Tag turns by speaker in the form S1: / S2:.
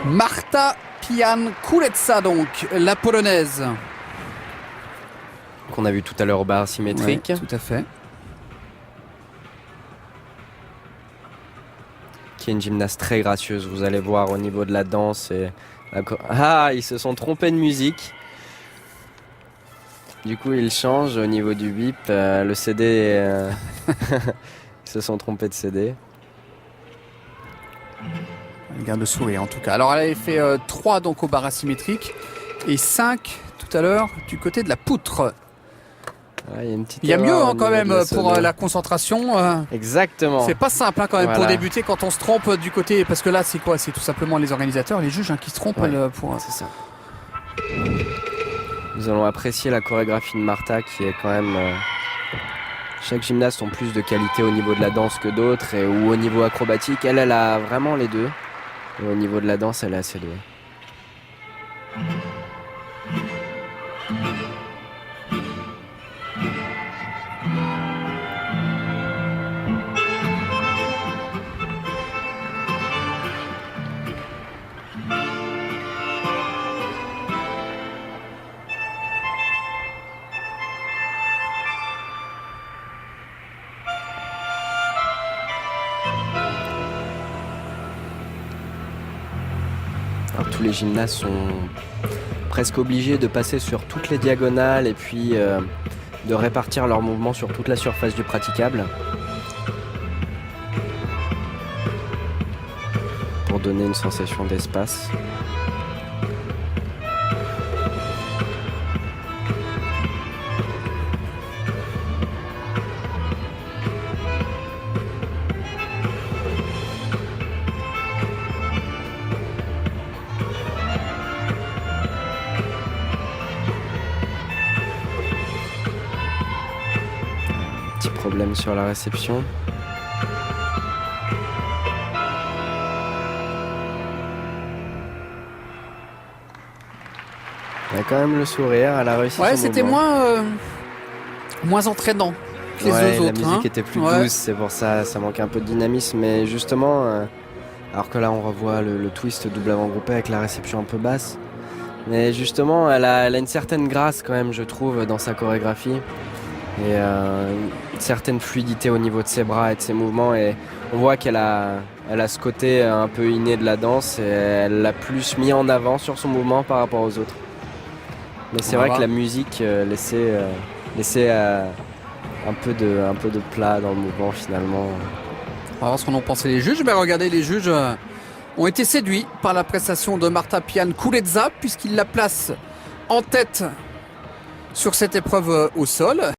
S1: Marta Pijan-Kuletza, donc la polonaise.
S2: Qu'on a vu tout à l'heure au bar symétrique.
S1: Ouais, tout à fait.
S2: Qui est une gymnaste très gracieuse, vous allez voir au niveau de la danse. Ah, ils se sont trompés de musique. Du coup, ils changent au niveau du bip. Le CD, ils se sont trompés de CD.
S1: Elle garde le sourire en tout cas. Alors elle avait fait 3 donc au bar asymétrique et 5 tout à l'heure du côté de la poutre.
S2: Ah,
S1: il y a mieux quand même pour la concentration.
S2: Exactement.
S1: C'est pas simple quand même
S2: voilà.
S1: pour débuter quand on se trompe du côté. Parce que là c'est quoi? C'est tout simplement les organisateurs, les juges qui se trompent.
S2: Ouais,
S1: c'est
S2: ça. Nous allons apprécier la chorégraphie de Marta qui est quand même... Chaque gymnaste a plus de qualité au niveau de la danse que d'autres ou au niveau acrobatique. Elle a vraiment les deux. Et au niveau de la danse, elle est assez douée. Alors, tous les gymnastes sont presque obligés de passer sur toutes les diagonales et puis de répartir leurs mouvements sur toute la surface du praticable pour donner une sensation d'espace. Problème sur la réception. Il y a quand même le sourire, elle a réussi.
S1: Ouais, c'était moins entraînant que les autres.
S2: La musique était plus douce, c'est pour ça, ça manquait un peu de dynamisme. Mais justement, alors que là on revoit le twist double avant groupé avec la réception un peu basse. Mais justement, elle a une certaine grâce quand même, je trouve, dans sa chorégraphie. Et une certaine fluidité au niveau de ses bras et de ses mouvements, et on voit qu'elle a ce côté un peu inné de la danse et elle l'a plus mis en avant sur son mouvement par rapport aux autres. Mais c'est vrai que la musique laissait un peu de plat dans le mouvement finalement.
S1: On va voir ce qu'en ont pensé les juges. Mais regardez, les juges ont été séduits par la prestation de Marta Pijan-Kuletza puisqu'ils la placent en tête sur cette épreuve au sol.